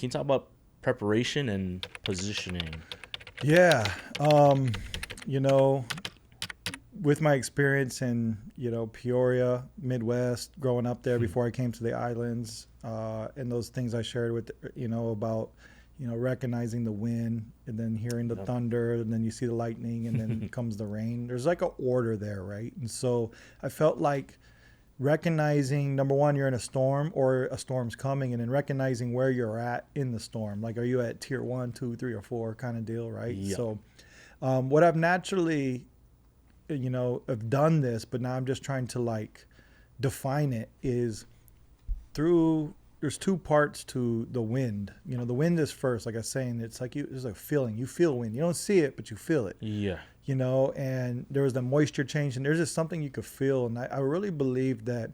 Can you talk about preparation and positioning? Yeah. You know, with my experience in, Peoria, Midwest, growing up there before I came to the islands, and those things I shared with, about, recognizing the wind and then hearing the Yep. thunder and then you see the lightning and then comes the rain. There's like a order there, right? And so I felt like recognizing, number one, you're in a storm or a storm's coming, and then recognizing where you're at in the storm. Like, are you at tier 1, 2, 3, or 4 kind of deal, right? Yeah. So what I've naturally, have done this, but now I'm just trying to like define it is through, there's two parts to the wind. The wind is first, like I was saying, it's like there's a feeling. You feel wind. You don't see it, but you feel it. Yeah. And there was the moisture change, and there's just something you could feel. And I really believe that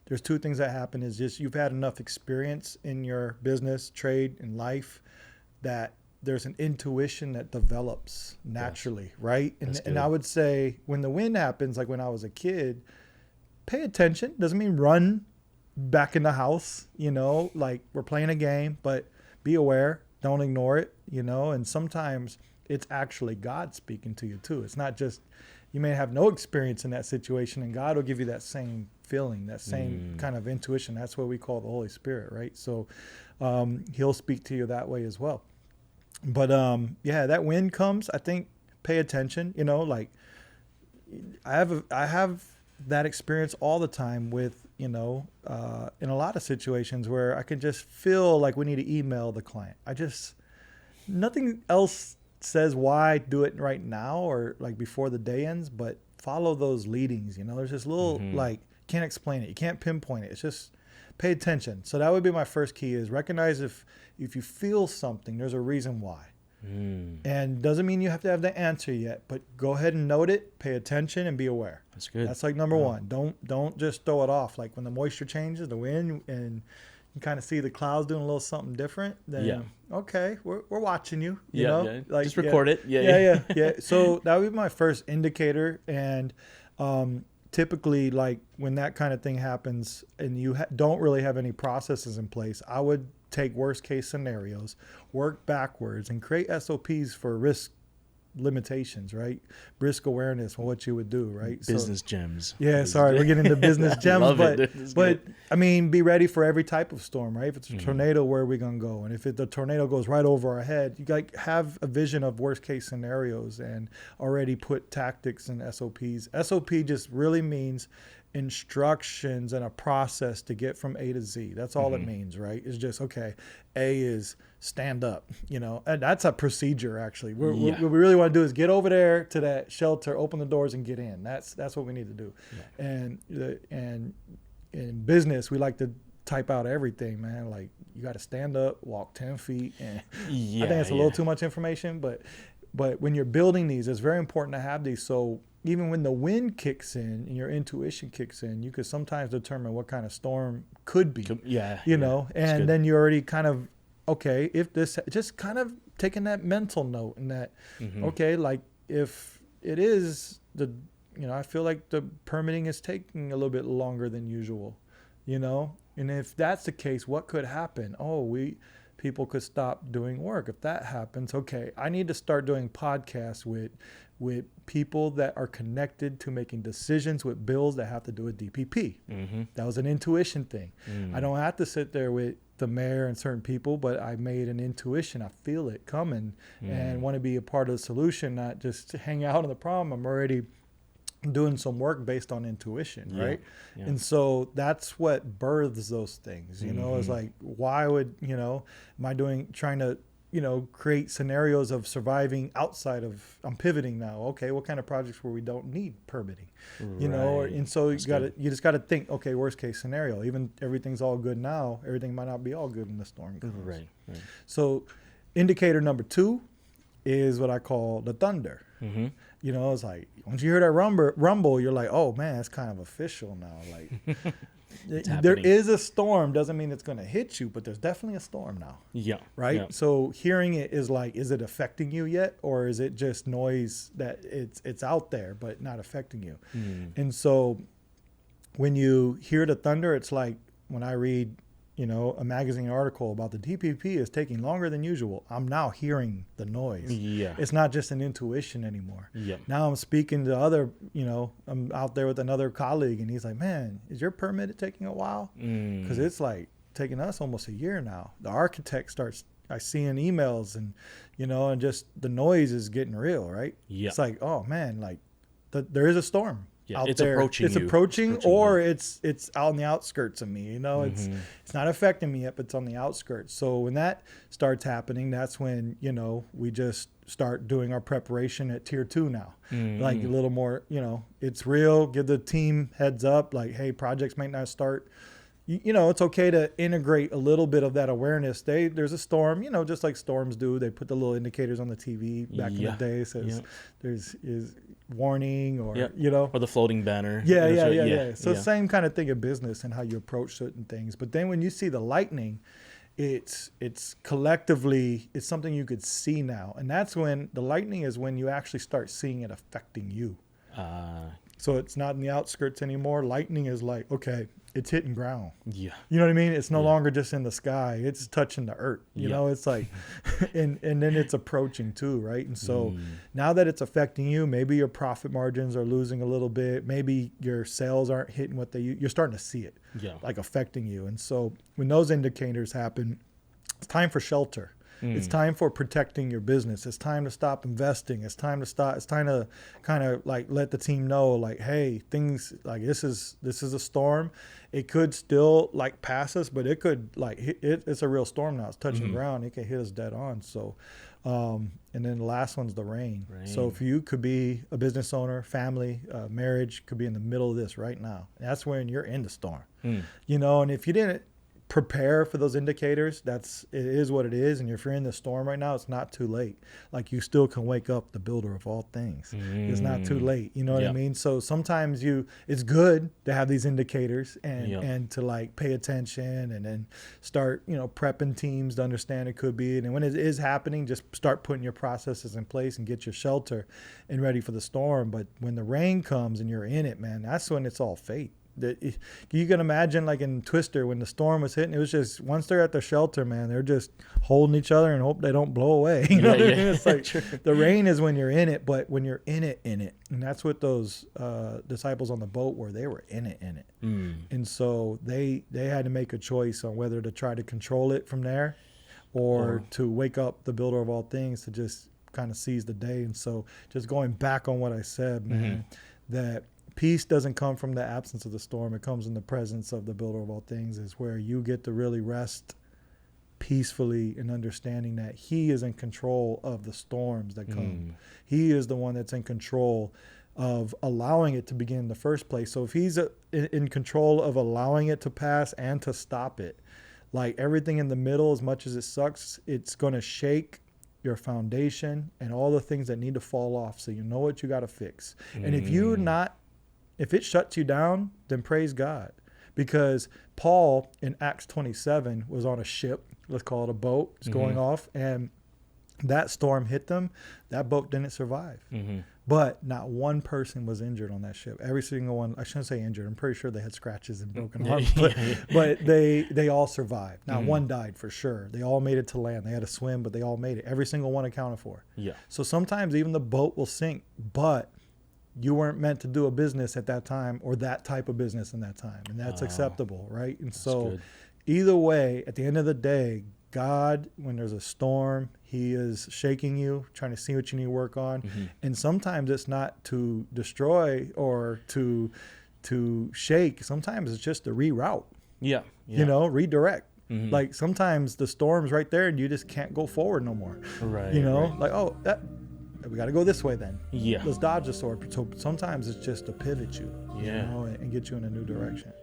there's two things that happen is just you've had enough experience in your business, trade, and life that there's an intuition that develops naturally, yes. Right? And I would say when the wind happens, like when I was a kid, pay attention. Doesn't mean run back in the house, like we're playing a game, but be aware. Don't ignore it, and sometimes it's actually God speaking to you too. It's not just, you may have no experience in that situation and God will give you that same feeling, that same kind of intuition. That's what we call the Holy Spirit, right? So he'll speak to you that way as well. But that wind comes, I think, pay attention, like I have that experience all the time with, in a lot of situations where I can just feel like we need to email the client. Nothing else says why do it right now or like before the day ends, but follow those leadings. There's this little like, can't explain it. You can't pinpoint it. It's just pay attention. So that would be my first key is recognize if you feel something, there's a reason why. And doesn't mean you have to have the answer yet, but go ahead and note it, pay attention, and be aware. That's good. That's like number one. Don't just throw it off. Like when the moisture changes, the wind, and you kind of see the clouds doing a little something different, then okay, we're watching you. You know? Yeah. Like, just record it. Yeah. So that would be my first indicator, and typically, like when that kind of thing happens, and you don't really have any processes in place, I would take worst case scenarios, work backwards, and create SOPs for risk limitations, right? Risk awareness, what you would do, right? Business gems. Yeah, sorry, we're getting into business gems, but I mean, be ready for every type of storm, right? If it's a tornado, where are we gonna go? And if the tornado goes right over our head, you like have a vision of worst case scenarios and already put tactics and SOPs. SOP just really means instructions and a process to get from A to Z. That's all it means, right? It's just, okay, A is stand up, and that's a procedure actually. What we really want to do is get over there to that shelter, open the doors and get in. That's what we need to do. Yeah. And in business, we like to type out everything, man. Like you got to stand up, walk 10 feet. And I think it's a little too much information, but when you're building these, it's very important to have these. So even when the wind kicks in and your intuition kicks in, you could sometimes determine what kind of storm could be, and then you already kind of, okay, if this, just kind of taking that mental note and that, okay, like if it is I feel like the permitting is taking a little bit longer than usual, and if that's the case, what could happen? People could stop doing work. If that happens, okay, I need to start doing podcasts with people that are connected to making decisions with bills that have to do with DPP. That was an intuition thing. I don't have to sit there with the mayor and certain people, but I made an intuition. I feel it coming and want to be a part of the solution, not just hang out on the problem. I'm already doing some work based on intuition, right? Yeah. And so that's what births those things, it's like, why would, am I trying to, create scenarios of surviving outside of, I'm pivoting now. Okay, what kind of projects where we don't need permitting, and so you just got to think, okay, worst case scenario, even everything's all good now, everything might not be all good when the storm comes. Right. So indicator number 2 is what I call the thunder. It's like, once you hear that rumble, you're like, oh man, it's kind of official now. Like there is a storm, doesn't mean it's going to hit you, but there's definitely a storm now. Yeah. Right. Yeah. So hearing it is like, is it affecting you yet? Or is it just noise that it's out there, but not affecting you? And so when you hear the thunder, it's like when I read a magazine article about the DPP is taking longer than usual, I'm now hearing the noise. Yeah. It's not just an intuition anymore. Yeah. Now I'm speaking to other, I'm out there with another colleague, and he's like, man, is your permit taking a while? Because it's like taking us almost a year now. The architect I see in emails, and, and just the noise is getting real, right? Yeah. It's like, oh man, like there is a storm. Yeah, out it's there. approaching It's you. approaching, It's approaching or you. it's out on the outskirts of me. It's not affecting me yet, but it's on the outskirts. So when that starts happening, that's when we just start doing our preparation at tier 2 now. Like a little more, it's real. Give the team heads up. Like, hey, projects might not start. It's okay to integrate a little bit of that awareness. There's a storm, just like storms do. They put the little indicators on the TV back in the day. It says there's warning, or or the floating banner. Yeah. So same kind of thing in business and how you approach certain things. But then when you see the lightning, it's collectively, it's something you could see now, and that's when the lightning is when you actually start seeing it affecting you. So it's not in the outskirts anymore. Lightning is like, okay, it's hitting ground. Yeah. You know what I mean? It's no longer just in the sky. It's touching the earth. It's like, and then it's approaching too, right? And so now that it's affecting you, maybe your profit margins are losing a little bit. Maybe your sales aren't hitting what you're starting to see it, like affecting you. And so when those indicators happen, it's time for shelter. It's time for protecting your business. It's time to stop investing. It's time to kind of like let the team know, like, hey, things like this is a storm. It could still like pass us, but it could like it's a real storm now. It's touching ground. It can hit us dead on. So, and then the last one's the rain. So if you could be a business owner, family, marriage could be in the middle of this right now. That's when you're in the storm. And if you didn't prepare for those indicators, it is what it is. And if you're in the storm right now, it's not too late. Like, you still can wake up the builder of all things. It's not too late. You know what I mean? So sometimes it's good to have these indicators and to like pay attention, and then start, prepping teams to understand it could be. And when it is happening, just start putting your processes in place and get your shelter and ready for the storm. But when the rain comes and you're in it, man, that's when it's all fate. You can imagine, like in Twister, when the storm was hitting, it was just, once they're at their shelter, man, they're just holding each other and hope they don't blow away. You know what I mean? It's like the rain is when you're in it, but when you're in it, and that's what those disciples on the boat were. They were in it. And so they had to make a choice on whether to try to control it from there, or to wake up the builder of all things to just kind of seize the day. And so just going back on what I said, man, that peace doesn't come from the absence of the storm. It comes in the presence of the builder of all things, is where you get to really rest peacefully in understanding that he is in control of the storms that come. He is the one that's in control of allowing it to begin in the first place. So if he's in control of allowing it to pass and to stop it, like everything in the middle, as much as it sucks, it's going to shake your foundation and all the things that need to fall off, so you know what you got to fix. And if it shuts you down, then praise God. Because Paul in Acts 27 was on a ship, let's call it a boat, it's going off, and that storm hit them. That boat didn't survive. But not one person was injured on that ship. Every single one, I shouldn't say injured, I'm pretty sure they had scratches and broken arms, but they all survived. Not one died for sure. They all made it to land. They had to swim, but they all made it. Every single one accounted for. So sometimes even the boat will sink, but you weren't meant to do a business at that time, or that type of business in that time. And that's acceptable, right? And so either way, at the end of the day, God, when there's a storm, he is shaking you, trying to see what you need to work on. And sometimes it's not to destroy or to shake. Sometimes it's just to reroute, redirect. Like sometimes the storm's right there and you just can't go forward no more. Like, we got to go this way then. Let's dodge the sword. So sometimes it's just to pivot you, and get you in a new direction.